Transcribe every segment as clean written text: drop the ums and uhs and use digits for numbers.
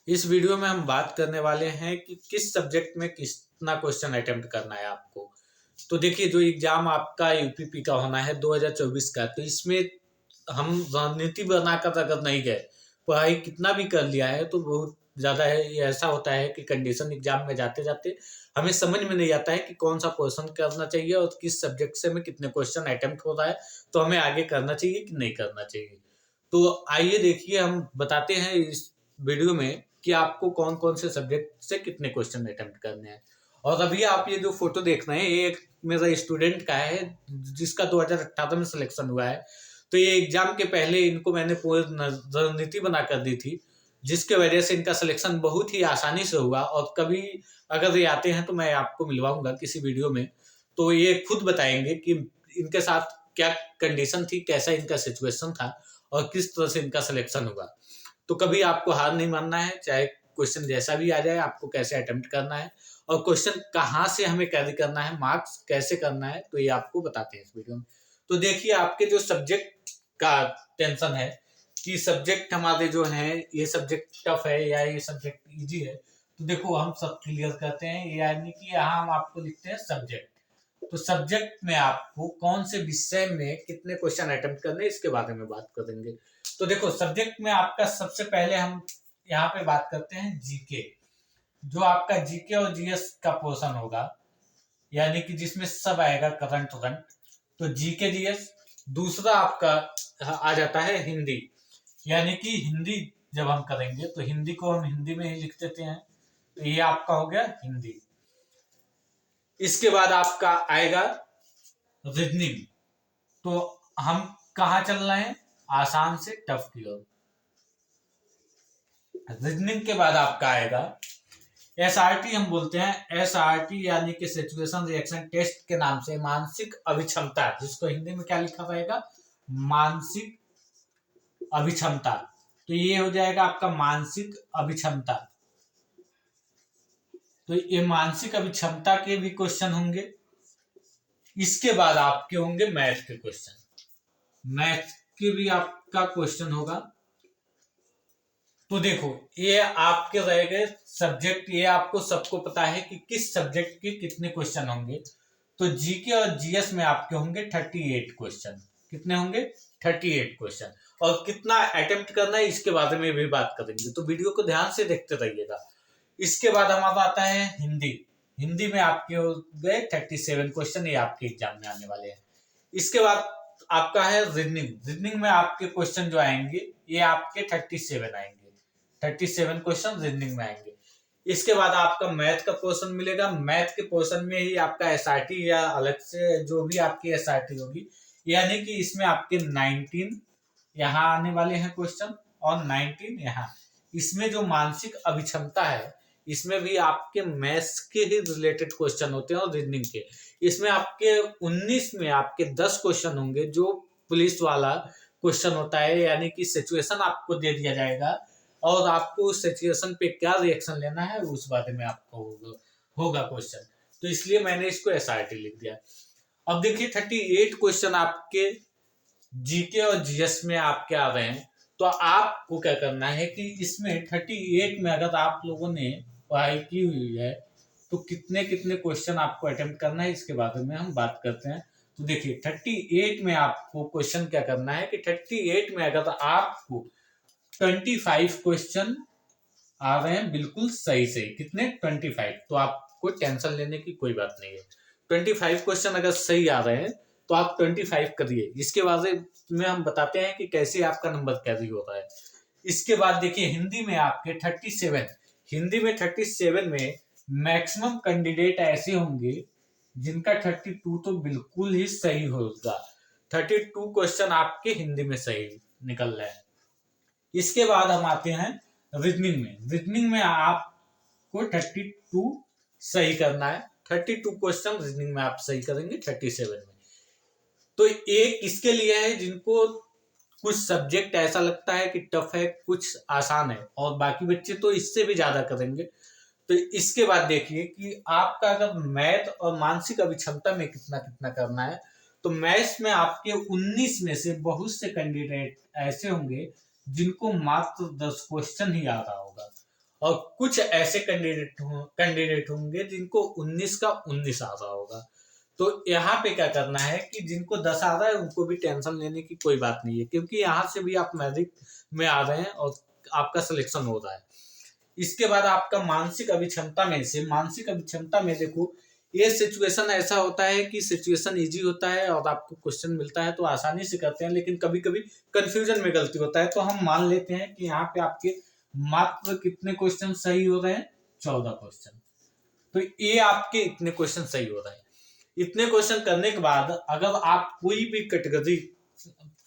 इस वीडियो में हम बात करने वाले हैं कि किस सब्जेक्ट में कितना क्वेश्चन अटेम्प्ट करना है आपको। तो देखिए, जो एग्जाम आपका यूपीपी का होना है 2024 का, तो इसमें हम रणनीति बनाकर अगर नहीं गए, पढ़ाई कितना भी कर लिया है तो बहुत ज़्यादा है। ये ऐसा होता है कि कंडीशन एग्जाम में जाते जाते हमें समझ में नहीं आता है कि कौन सा क्वेश्चन करना चाहिए और किस सब्जेक्ट से हमें कितने क्वेश्चन अटेम्प्ट हो रहा है, तो हमें आगे करना चाहिए कि नहीं करना चाहिए। तो आइए देखिए, हम बताते हैं इस वीडियो में कि आपको कौन कौन से सब्जेक्ट से कितने क्वेश्चन अटेम्प्ट करने हैं। और अभी आप ये जो फोटो देख रहे हैं, ये एक मेरा स्टूडेंट का है जिसका 2018 में सिलेक्शन हुआ है। तो ये एग्जाम के पहले इनको मैंने पूरी रणनीति बना कर दी थी, जिसके वजह से इनका सिलेक्शन बहुत ही आसानी से हुआ। और कभी अगर ये आते हैं तो मैं आपको मिलवाऊंगा किसी वीडियो में, तो ये खुद बताएंगे कि इनके साथ क्या कंडीशन थी, कैसा इनका सिचुएशन था और किस तरह से इनका सिलेक्शन हुआ। तो कभी आपको हार नहीं मानना है, चाहे क्वेश्चन जैसा भी आ जाए, आपको कैसे अटेम्प्ट करना है और क्वेश्चन कहाँ से हमें कैरी करना है, मार्क्स कैसे करना है, तो ये आपको बताते हैं इस वीडियो में। तो देखिए, आपके जो सब्जेक्ट का टेंशन है कि सब्जेक्ट हमारे जो हैं, ये सब्जेक्ट टफ है या ये सब्जेक्ट इजी है, तो देखो हम सब क्लियर करते हैं। यानी कि यहाँ हम आपको लिखते हैं सब्जेक्ट। तो सब्जेक्ट में आपको कौन से विषय में कितने क्वेश्चन अटेम्प्ट करने, इसके बारे में बात करेंगे। तो देखो, सब्जेक्ट में आपका सबसे पहले हम यहाँ पे बात करते हैं जीके। जो आपका जीके और जीएस का पोर्शन होगा, यानी कि जिसमें सब आएगा करंट करंट, तो जीके जीएस। दूसरा आपका आ जाता है हिंदी, यानी कि हिंदी जब हम करेंगे तो हिंदी को हम हिंदी में ही लिख देते हैं, तो ये आपका हो गया हिंदी। इसके बाद आपका आएगा रीजनिंग। तो हम कहाँ चल रहे हैं, आसान से टफ की ओर। रीजनिंग के बाद आपका आएगा एसआरटी। हम बोलते हैं एसआरटी, यानी कि सिचुएशन रिएक्शन टेस्ट के नाम से मानसिक अभिक्षमता, जिसको हिंदी में क्या लिखा पाएगा, मानसिक अभिक्षमता। तो ये हो जाएगा आपका मानसिक अभिक्षमता। तो ये मानसिक अभिक्षमता के भी क्वेश्चन होंगे। इसके बाद आपके होंगे मैथ के क्वेश्चन। मैथ के भी आपका क्वेश्चन होगा। तो देखो, ये आपके रह गए सब्जेक्ट। ये आपको सबको पता है कि किस सब्जेक्ट के कितने क्वेश्चन होंगे। तो जीके और जीएस में आपके होंगे 38 क्वेश्चन। कितने होंगे, 38 क्वेश्चन। और कितना अटेम्प्ट करना है इसके बारे में भी बात करेंगे, तो वीडियो को ध्यान से देखते रहिएगा। इसके बाद हमारा आता है हिंदी। हिंदी में आपके हो गए 37 क्वेश्चन, ये आपके एग्जाम में आने वाले हैं। इसके बाद आपका है रीजनिंग। रीजनिंग में आपके क्वेश्चन जो आएंगे, ये आपके 37 आएंगे। 37 क्वेश्चन रीजनिंग में आएंगे। इसके बाद आपका मैथ का पोर्शन मिलेगा। मैथ के पोर्शन में ही आपका एसआरटी या अलग से जो भी आपकी एसआरटी होगी, यानी कि इसमें आपके 19 यहाँ आने वाले हैं क्वेश्चन और 19 यहाँ। इसमें जो मानसिक अभिक्षमता है, इसमें भी आपके मैथ्स के ही रिलेटेड क्वेश्चन होते हैं और रीजनिंग के। इसमें आपके 19 में आपके 10 क्वेश्चन होंगे जो पुलिस वाला क्वेश्चन होता है, यानी कि सिचुएशन आपको दे दिया जाएगा और आपको उस सिचुएशन पे क्या रिएक्शन लेना है उस बारे में आपको होगा क्वेश्चन। तो इसलिए मैंने इसको एसआरटी लिख दिया। अब देखिए, 38 क्वेश्चन आपके जीके और जीएस में आपके आ रहे हैं। तो आपको क्या करना है कि इसमें 38 में अगर आप लोगों ने पढ़ाई की हुई है तो कितने कितने क्वेश्चन आपको अटेम्प्ट करना है, इसके बारे में हम बात करते हैं। तो देखिए, 38 में आपको क्वेश्चन क्या करना है कि 38 में अगर आपको 25 क्वेश्चन आ रहे हैं बिल्कुल सही से, कितने, 25, तो आपको टेंशन लेने की कोई बात नहीं है। 25 क्वेश्चन अगर सही आ रहे हैं तो आप 25 करिए। इसके बारे में हम बताते हैं कि कैसे आपका नंबर कैरी हो रहा है। इसके बाद देखिए, हिंदी में आपके 37। हिंदी में 37 में मैक्सिमम कैंडिडेट ऐसे होंगे जिनका 32 तो बिल्कुल ही सही होगा। 32 क्वेश्चन आपके हिंदी में सही निकल रहे हैं। इसके बाद हम आते हैं रीजनिंग में। रीजनिंग में आपको 32 सही करना है। 32 क्वेश्चन रीजनिंग में आप सही करेंगे 37 में। तो एक इसके लिए है जिनको कुछ सब्जेक्ट ऐसा लगता है कि टफ है, कुछ आसान है, और बाकी बच्चे तो इससे भी ज्यादा करेंगे। तो इसके बाद देखिए कि आपका अगर मैथ और मानसिक अभिक्षमता में कितना कितना करना है, तो मैथ्स में आपके 19 में से बहुत से कैंडिडेट ऐसे होंगे जिनको मात्र 10 क्वेश्चन ही आ रहा होगा। और कुछ ऐसे कैंडिडेट होंगे जिनको 19 का 19 आ रहा होगा। तो यहाँ पे क्या करना है कि जिनको 10 आ रहा है उनको भी टेंशन लेने की कोई बात नहीं है, क्योंकि यहाँ से भी आप मेरिट में आ रहे हैं और आपका सिलेक्शन हो रहा है। इसके बाद आपका मानसिक अभिक्षमता में देखो, ये सिचुएशन ऐसा होता है कि सिचुएशन इजी होता है और आपको क्वेश्चन मिलता है तो आसानी से करते हैं, लेकिन कभी कभी कंफ्यूजन में गलती होता है। तो हम मान लेते हैं कि यहाँ पे आपके मात्र कितने क्वेश्चन सही हो रहे हैं, 14 क्वेश्चन। तो ये आपके इतने क्वेश्चन सही हो रहे हैं। इतने क्वेश्चन करने के बाद अगर आप कोई भी कैटेगरी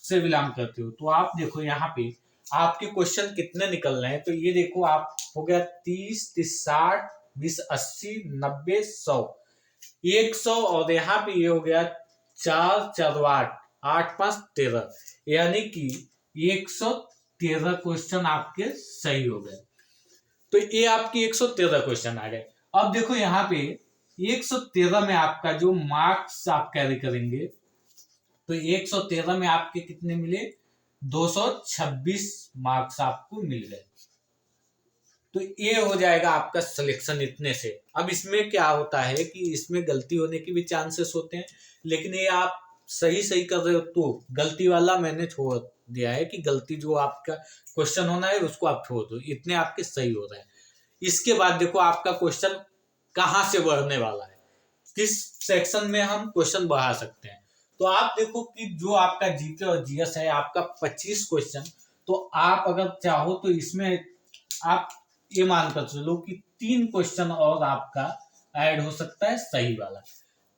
से बिलोंग करते हो तो आप देखो यहाँ पे आपके क्वेश्चन कितने निकल रहे हैं। तो ये देखो, आप हो गया 30, 30, 60, 20, 80, 90, 100, 100, और यहाँ पे ये हो गया 4, 4, 8, 8, 5, 13, यानी कि 113 क्वेश्चन आपके सही हो गए। तो ये आपके 113 क्वेश्चन आ गए। अब देखो यहाँ पे 113 में आपका जो मार्क्स आप कैरी करेंगे, तो 113 में आपके कितने मिले, 226 मार्क्स आपको मिल गए। तो ये हो जाएगा आपका सिलेक्शन इतने से। अब इसमें क्या होता है कि इसमें गलती होने की भी चांसेस होते हैं, लेकिन ये आप सही कर रहे हो तो गलती वाला मैंने छोड़ दिया है कि गलती जो आपका क्वेश्चन होना है उसको आप छोड़ दो, इतने आपके सही हो रहे हैं। इसके बाद देखो आपका क्वेश्चन कहाँ से बढ़ने वाला है, किस सेक्शन में हम क्वेश्चन बढ़ा सकते हैं। तो आप देखो कि जो आपका जीके और जीएस है आपका 25 क्वेश्चन, तो आप अगर चाहो तो इसमें आप ये मानकर चलो कि 3 क्वेश्चन और आपका ऐड हो सकता है सही वाला,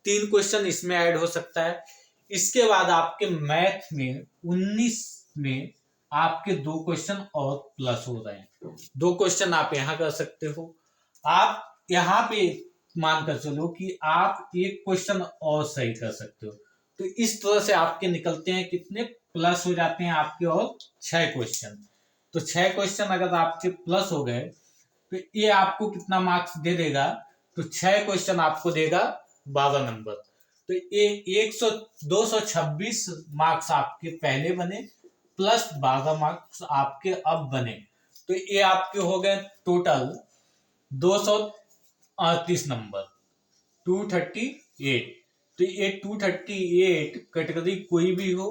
3 क्वेश्चन इसमें ऐड हो सकता है। इसके बाद आपके मैथ में 19 में आपके 2 क्वेश्चन और प्लस हो रहे हैं, 2 क्वेश्चन आप यहाँ कर सकते हो। आप यहाँ पे मानकर चलो कि आप 1 क्वेश्चन और सही कर सकते हो। तो इस तरह से आपके निकलते हैं कितने, प्लस हो जाते हैं आपके और 6 क्वेश्चन। तो 6 क्वेश्चन अगर आपके प्लस हो गए तो ये आपको कितना मार्क्स दे देगा, तो 6 क्वेश्चन आपको देगा 12 नंबर। तो ये 226 मार्क्स आपके पहले बने प्लस 12 मार्क्स आपके अब बने। तो ये आपके हो गए टोटल 238 नंबर, 238। तो ये 238 कैटेगरी कोई भी हो,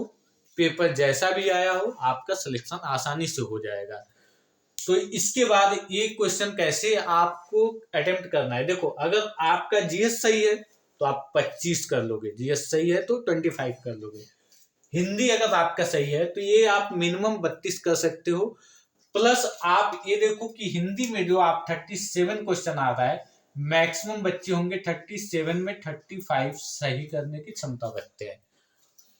पेपर जैसा भी आया हो, आपका सिलेक्शन आसानी से हो जाएगा। तो इसके बाद ये क्वेश्चन कैसे आपको अटेम्प्ट करना है, देखो अगर आपका जीएस सही है तो आप 25 कर लोगे, जीएस सही है तो 25 कर लोगे। हिंदी अगर आपका सही है तो ये आप मिनिमम 32 कर सकते हो। प्लस आप ये देखो कि हिंदी में जो आप 37 क्वेश्चन आता है, मैक्सिमम बच्चे होंगे 37 में 35 सही करने की क्षमता रखते हैं।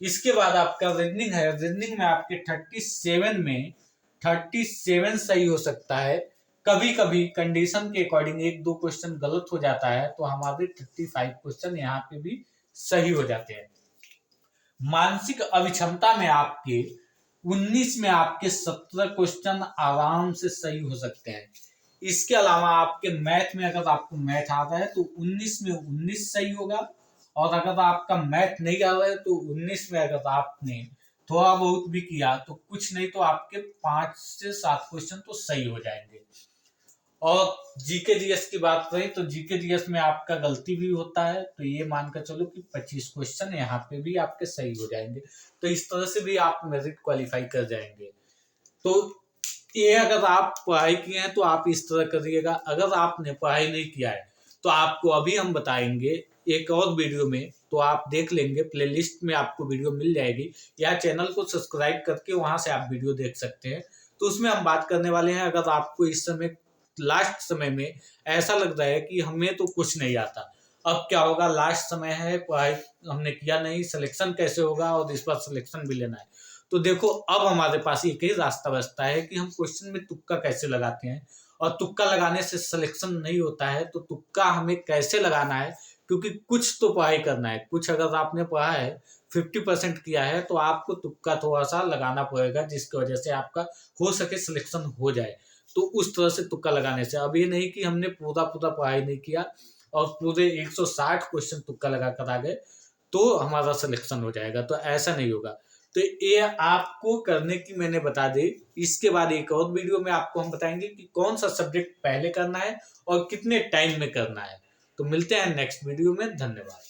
इसके बाद आपका रीजनिंग है, रीजनिंग में आपके 37 में 37 सही हो सकता है। कभी कभी कंडीशन के अकॉर्डिंग 1-2 क्वेश्चन गलत हो जाता है तो हमारे 35 क्वेश्चन यहाँ पे भी सही हो जाते हैं। मानसिक अभिक्षमता में आपके 19 में आपके 17 क्वेश्चन आराम से सही हो सकते हैं। इसके अलावा आपके मैथ में अगर आपको मैथ आता है तो 19 में 19 सही होगा, और अगर आपका मैथ नहीं आ रहा है तो 19 में अगर आपने थोड़ा बहुत भी किया तो कुछ नहीं तो आपके 5 से 7 क्वेश्चन तो सही हो जाएंगे। और जीके जीएस की बात करें तो जीके जीएस में आपका गलती भी होता है, तो ये मानकर चलो कि 25 क्वेश्चन यहाँ पे भी आपके सही हो जाएंगे। तो इस तरह से भी आप मेरिट क्वालिफाई कर जाएंगे। तो ये अगर आप पढ़ाई किए हैं तो आप इस तरह करिएगा। अगर आपने पढ़ाई नहीं किया है तो आपको अभी हम बताएंगे एक और वीडियो में, तो आप देख लेंगे, प्लेलिस्ट में आपको वीडियो मिल जाएगी, या चैनल को सब्सक्राइब करके वहां से आप वीडियो देख सकते हैं। तो उसमें हम बात करने वाले हैं, अगर आपको इस समय लास्ट समय में ऐसा लग रहा है कि हमें तो कुछ नहीं आता, अब क्या होगा, लास्ट समय है, पढ़ाई हमने किया नहीं, सिलेक्शन कैसे होगा और इस बार सिलेक्शन भी लेना है। तो देखो अब हमारे पास एक ही रास्ता बचता है कि हम क्वेश्चन में तुक्का कैसे लगाते हैं, और तुक्का लगाने से सिलेक्शन नहीं होता है। तो तुक्का हमें कैसे लगाना है, क्योंकि कुछ तो पढ़ाई करना है, कुछ अगर आपने पढ़ा है 50% किया है तो आपको तुक्का थोड़ा सा लगाना पड़ेगा, जिसकी वजह से आपका हो सके सिलेक्शन हो जाए। तो उस तरह से तुक्का लगाने से, अब ये नहीं कि हमने पूरा पढ़ाई नहीं किया और पूरे 160 क्वेश्चन तुक्का लगा कर आ गए तो हमारा सिलेक्शन हो जाएगा, तो ऐसा नहीं होगा। तो ये आपको करने की मैंने बता दी। इसके बाद एक और वीडियो में आपको हम बताएंगे कि कौन सा सब्जेक्ट पहले करना है और कितने टाइम में करना है। तो मिलते हैं नेक्स्ट वीडियो में। धन्यवाद।